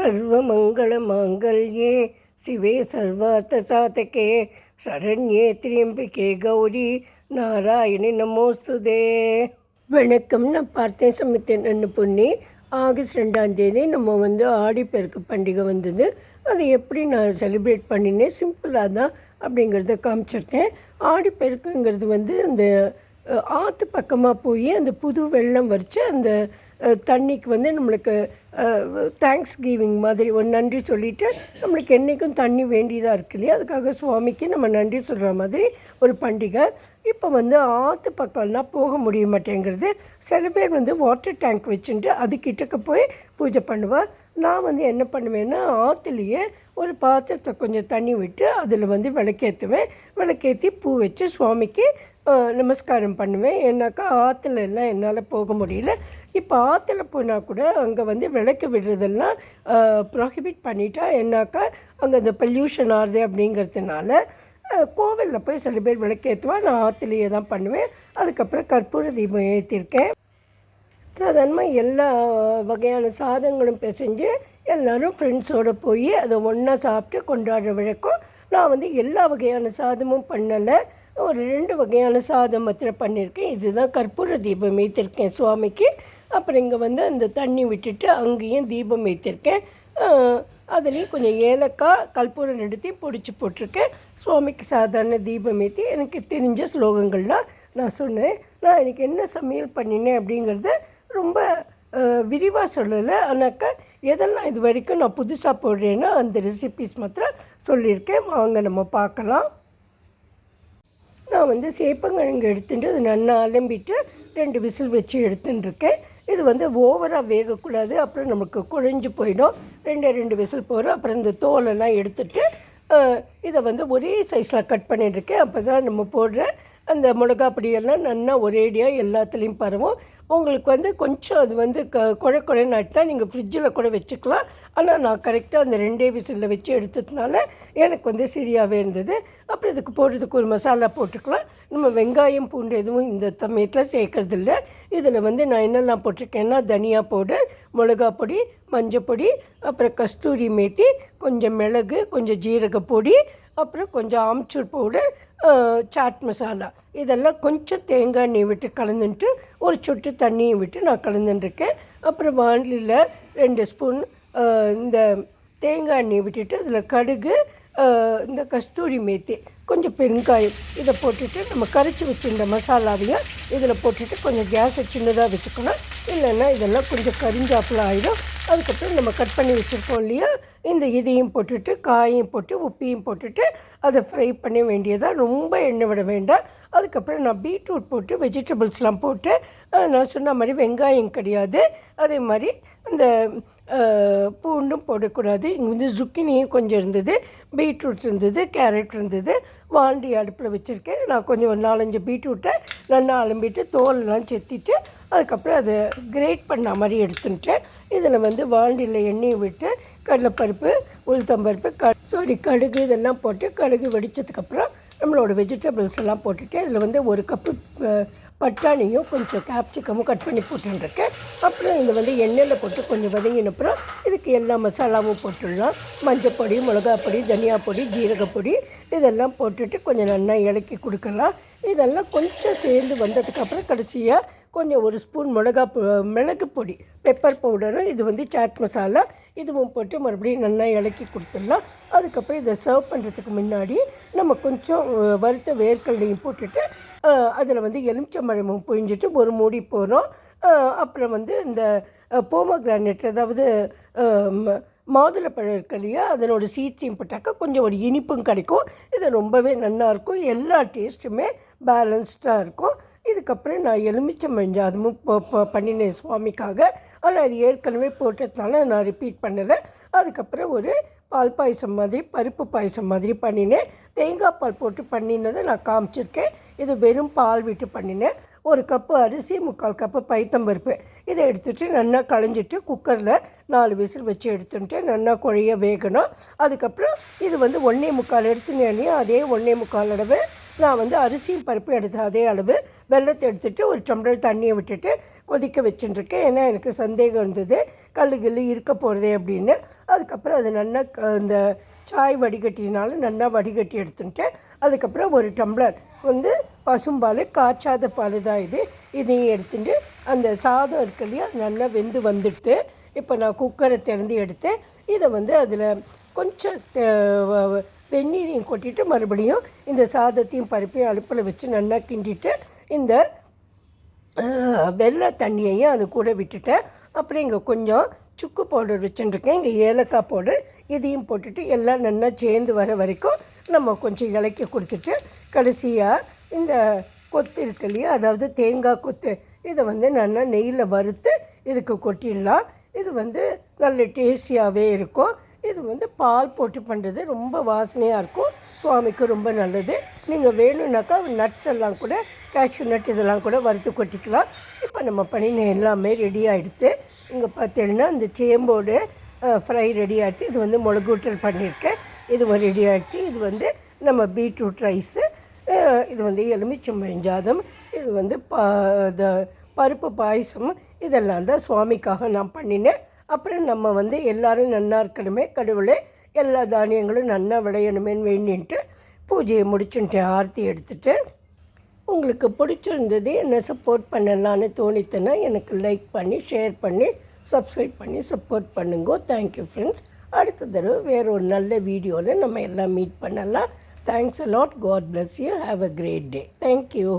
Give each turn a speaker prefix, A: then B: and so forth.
A: सर्वमङ्गलमाङ्गल्ये शिवे सर्वार्थसाधके शरण्ये त्र्यंबके கௌரி நாராயணி நமோஸ்துதே. வணக்கம். நான் பார்த்தேன் சமைத்தேன் பொண்ணி. ஆகஸ்ட் 2ஆம் தேதி நம்ம ஆடிப்பெருக்கு பண்டிகை வந்தது. அதை எப்படி நான் செலிப்ரேட் பண்ணினேன் சிம்பிளாக தான் அப்படிங்கிறத காமிச்சிருக்கேன். ஆடிப்பெருக்குங்கிறது அந்த ஆற்று பக்கமாக போய் அந்த புது வெள்ளம் வரித்து அந்த தண்ணிக்கு நம்மளுக்கு தேங்க்ஸ் கிவிங் மாதிரி ஒரு நன்றி சொல்லிவிட்டு நம்மளுக்கு என்றைக்கும் தண்ணி வேண்டியதாக இருக்கு இல்லையா, அதுக்காக சுவாமிக்கு நம்ம நன்றி சொல்கிற மாதிரி ஒரு பண்டிகை. இப்போ ஆற்று பக்கம்லாம் போக முடிய மாட்டேங்கிறது. சில பேர் வாட்டர் டேங்க் வச்சுட்டு அது கிட்டக்க போய் பூஜை பண்ணுவேன். நான் என்ன பண்ணுவேன்னா ஆற்றுலேயே ஒரு பாத்திரத்தை கொஞ்சம் தண்ணி விட்டு அதில் விளக்கேற்றுவேன். விளக்கேற்றி பூ வச்சு சுவாமிக்கு நமஸ்காரம் பண்ணுவேன். ஏன்னாக்கா ஆற்றுல எல்லாம் என்னால் போக முடியல. இப்போ ஆற்றுல போனால் கூட அங்கே விளக்கு விடுறதெல்லாம் ப்ரோஹிபிட் பண்ணிட்டா, என்னாக்கா அங்கே அந்த பொல்யூஷன் ஆகுது அப்படிங்கிறதுனால கோவிலில் போய் சில பேர் விளக்கேற்றுவா. நான் ஆற்றுலேயே தான் பண்ணுவேன். அதுக்கப்புறம் கற்பூர தீபம் ஏற்றிருக்கேன். சாதாரணமாக எல்லா வகையான சாதங்களும் பிசைஞ்சு எல்லோரும் ஃப்ரெண்ட்ஸோடு போய் அதை ஒன்றா சாப்பிட்டு கொண்டாடுற வழக்கம். நான் எல்லா வகையான சாதமும் பண்ணலை, ஒரு 2 வகையான சாதம் மாத்திரம் பண்ணியிருக்கேன். இதுதான் கற்பூர தீபம் ஏற்றிருக்கேன் சுவாமிக்கு. அப்புறம் இங்கே அந்த தண்ணி விட்டுட்டு அங்கேயும் தீபம் ஏற்றிருக்கேன். அதுலேயும் கொஞ்சம் ஏலக்காய் கற்பூரம் எடுத்து பொடிச்சு போட்டிருக்கேன். சுவாமிக்கு சாதாரண தீபம் ஏற்றி எனக்கு தெரிஞ்ச ஸ்லோகங்கள்லாம் நான் சொன்னேன். நான் எனக்கு என்ன சமையல் பண்ணினேன் அப்படிங்கிறத ரொம்ப விரிவாக சொல்லலை. ஆனாக்கா எதெல்லாம் இது வரைக்கும் நான் புதுசாக போடுறேன்னா அந்த ரெசிபீஸ் மாத்திரம் சொல்லியிருக்கேன். வாங்க நம்ம பார்க்கலாம். நான் சேப்பங்கிழங்கு எடுத்துட்டு அது நல்லா அலம்பிட்டு 2 விசில் வச்சு எடுத்துட்டுருக்கேன். இது ஓவராக வேகக்கூடாது, அப்புறம் நமக்கு குழஞ்சி போயிடும். 2 விசில் போகிறோம். அப்புறம் இந்த தோலெல்லாம் எடுத்துகிட்டு இதை ஒரே சைஸில் கட் பண்ணிட்டுருக்கேன். அப்போ தான் நம்ம போடுற அந்த மிளகா பொடியெல்லாம் நல்லா ஒரேடியாக எல்லாத்துலேயும் பரவும். உங்களுக்கு கொஞ்சம் அது குழன்னு ஆகிட்டா நீங்கள் ஃப்ரிட்ஜில் கூட வச்சுக்கலாம். ஆனால் நான் கரெக்டாக அந்த 2 விசிலில் வச்சு எடுத்ததுனால எனக்கு சரியாகவே இருந்தது. அப்புறம் இதுக்கு போடுறதுக்கு ஒரு மசாலா போட்டுக்கலாம். நம்ம வெங்காயம் பூண்டு எதுவும் இந்த சமயத்தில் சேர்க்கறதில்ல. இதில் நான் என்னெல்லாம் போட்டிருக்கேன்னா தனியா பவுடர், மிளகா பொடி, மஞ்சள் பொடி, அப்புறம் கஸ்தூரி மேத்தி, கொஞ்சம் மிளகு, கொஞ்சம் ஜீரக பொடி, அப்புறம் கொஞ்சம் ஆம்ச்சூர் பவுடர், சாட் மசாலா, இதெல்லாம் கொஞ்சம் தேங்காய் எண்ணெய் விட்டு கலந்துட்டு ஒரு சொட்டு தண்ணியை விட்டு நான் கலந்துட்டுருக்கேன். அப்புறம் வானிலையில் 2 ஸ்பூன் இந்த தேங்காய் எண்ணெய் விட்டுட்டு அதில் கடுகு, இந்த கஸ்தூரி மேத்தி, கொஞ்சம் பெருங்காயம் இதை போட்டுட்டு நம்ம கரைச்சி வச்சுருந்த மசாலாவையும் இதில் போட்டுட்டு கொஞ்சம் கேஸை சின்னதாக வச்சுக்கணும். இல்லைன்னா இதெல்லாம் கொஞ்சம் கரிஞ்சாப்பில் ஆகிடும். அதுக்கப்புறம் நம்ம கட் பண்ணி வச்சுருக்கோம் இல்லையா, இந்த இதையும் போட்டுட்டு காயையும் போட்டு உப்பையும் போட்டுட்டு அதை ஃப்ரை பண்ண வேண்டியதாக, ரொம்ப எண்ணெய் விட வேண்டாம். அதுக்கப்புறம் நான் பீட்ரூட் போட்டு வெஜிடபிள்ஸ்லாம் போட்டு நான் சொன்ன மாதிரி வெங்காயம் கிடையாது, அதே மாதிரி இந்த பூண்டும் போடக்கூடாது. இங்கே சுக்கினியும் கொஞ்சம் இருந்தது, பீட்ரூட் இருந்தது, கேரட் இருந்தது. வாண்டி அடுப்பில் வச்சுருக்கேன். நான் கொஞ்சம் ஒரு 4-5 பீட்ரூட்டை நல்லா அலம்பிட்டு தோலெல்லாம் செத்திட்டு அதுக்கப்புறம் அதை கிரேட் பண்ண மாதிரி எடுத்துட்டேன். இதில் வாண்டியில் எண்ணெயை விட்டு கடலைப்பருப்பு, உளுத்தம்பருப்பு, கடுகு இதெல்லாம் போட்டு கடுகு வெடித்ததுக்கப்புறம் நம்மளோட வெஜிடபிள்ஸ் எல்லாம் போட்டுட்டு இதில் 1 கப்பு பட்டாணியும் கொஞ்சம் கேப்சிகமும் கட் பண்ணி போட்டுருக்கேன். அப்புறம் இதை எண்ணெயில் போட்டு கொஞ்சம் வதங்கினப்புறம் இதுக்கு எல்லா மசாலாவும் போட்டுடலாம். மஞ்சள் பொடி, மிளகா பொடி, தனியா பொடி, ஜீரகப்பொடி இதெல்லாம் போட்டுட்டு கொஞ்சம் நல்லா இலக்கி கொடுக்கலாம். இதெல்லாம் கொஞ்சம் சேர்ந்து வந்ததுக்கப்புறம் கடைசியாக கொஞ்சம் 1 ஸ்பூன் மிளகு பொடி, பெப்பர் பவுடரும், இது சாட் மசாலா இதுவும் போட்டு மறுபடியும் நல்லா இலக்கி கொடுத்துடலாம். அதுக்கப்புறம் இதை சர்வ் பண்ணுறதுக்கு முன்னாடி நம்ம கொஞ்சம் வறுத்த வேர்க்கடலையும் போட்டுட்டு அதில் எலுமிச்சம்பழமும் புழிஞ்சிட்டு ஒரு மூடி போகிறோம். அப்புறம் இந்த போமோகிரானேட், அதாவது மாதுளப்பழம் இருக்கு இல்லையா, அதனோட சீட்ஸையும் போட்டாக்கா கொஞ்சம் ஒரு இனிப்பும் கிடைக்கும். இது ரொம்பவே நல்லாயிருக்கும். எல்லா டேஸ்ட்டுமே பேலன்ஸ்டாக இருக்கும். இதுக்கப்புறம் நான் எலுமிச்சம்பழம் அதுவும் பண்ணினேன் சுவாமிக்காக. ஆனால் அது ஏற்கனவே போட்டதுனால நான் ரிப்பீட் பண்ணலை. அதுக்கப்புறம் ஒரு பால் பாயசம் மாதிரி, பருப்பு பாயசம் மாதிரி பண்ணினேன். தேங்காய் பால் போட்டு பண்ணினதை நான் காமிச்சிருக்கேன். இது வெறும் பால் விட்டு பண்ணினேன். 1 கப்பு அரிசி, 3/4 கப்பு பைத்தம்பருப்பு இதை எடுத்துகிட்டு நல்லா களைஞ்சிட்டு குக்கரில் 4 விசில் வச்சு எடுத்துட்டு நல்லா குழைய வேகணும். அதுக்கப்புறம் இது 1.25 எடுத்துனேனே, அதே 1.25 அளவு நான் அரிசியும் பருப்பு எடுத்த அதே அளவு வெல்லத்தை எடுத்துகிட்டு ஒரு டம்ளர் தண்ணியை விட்டுட்டு கொதிக்க வச்சுட்டுருக்கேன். ஏன்னா எனக்கு சந்தேகம் இருந்தது கல் இருக்க போகிறதே அப்படின்னு. அதுக்கப்புறம் அது நல்லா இந்த சாய் வடிகட்டினாலும் நல்லா வடிகட்டி எடுத்துட்டேன். அதுக்கப்புறம் ஒரு டம்ளர் வந்து பசும்பால், காய்ச்சாத பால் தான் இதையும் எடுத்துட்டு அந்த சாதம் இருக்கு இல்லையா நல்லா வெந்து வந்துடுது. இப்போ நான் குக்கரை திறந்து எடுத்தேன். இதை வந்து அதில் கொஞ்சம் வெந்நீரையும் கொட்டிட்டு மறுபடியும் இந்த சாதத்தையும் பருப்பையும் அடுப்பில் வச்சு நல்லா கிண்டிட்டு இந்த வெள்ளை தண்ணியையும் அது கூட விட்டுட்டேன். அப்புறம் இங்கே கொஞ்சம் சுக்கு பவுடர் வச்சுட்டுருக்கேன், இங்கே ஏலக்காய் பவுடர், இதையும் போட்டுட்டு எல்லாம் நல்லா சேர்ந்து வர வரைக்கும் நம்ம கொஞ்சம் இலக்கி கொடுத்துட்டு கடைசியாக இந்த கொத்து இருக்கு இல்லையா, அதாவது தேங்காய் கொத்து, இதை வந்து நல்லா நெய்யில் வறுத்து இதுக்கு கொட்டிடலாம். இது வந்து நல்ல டேஸ்டியாகவே இருக்கும். இது வந்து பால் போட்டு பண்ணுறது ரொம்ப வாசனையாக இருக்கும், சுவாமிக்கு ரொம்ப நல்லது. நீங்கள் வேணும்னாக்கா நட்ஸ் எல்லாம் கூட, கேஷ்யூ நட் இதெல்லாம் கூட வறுத்து கொட்டிக்கலாம். இப்போ நம்ம பண்ணின எல்லாமே ரெடி ஆகிடுது. இங்கே பார்த்தீங்கன்னா இந்த சேம்போடு ஃப்ரை ரெடி ஆகிடுச்சு. இது வந்து மிளகூட்டல் பண்ணியிருக்கேன், இது ரெடி ஆகிடுச்சு. இது வந்து நம்ம பீட்ரூட் ரைஸு, இது வந்து எலுமிச்சம்பழஞ்சாதம், இது வந்து பருப்பு பாயசம், இதெல்லாம் தான் சுவாமிக்காக நான் பண்ணினேன். அப்புறம் நம்ம வந்து எல்லோரும் நன்னா இருக்கணுமே, கடவுளே எல்லா தானியங்களும் நன்னா விளையணுமேன்னு வேண்டின்ட்டு பூஜையை முடிச்சுட்டேன். ஆர்த்தி எடுத்துகிட்டு உங்களுக்கு பிடிச்சிருந்தது என்ன சப்போர்ட் பண்ணலான்னு தோணித்துன்னா எனக்கு லைக் பண்ணி, ஷேர் பண்ணி, சப்ஸ்கிரைப் பண்ணி சப்போர்ட் பண்ணுங்க. Thank you friends. அடுத்த தடவை வேறு ஒரு நல்ல வீடியோவில் நம்ம எல்லாம் மீட் பண்ணலாம். Thanks a lot. God bless you. Have a great day. Thank you.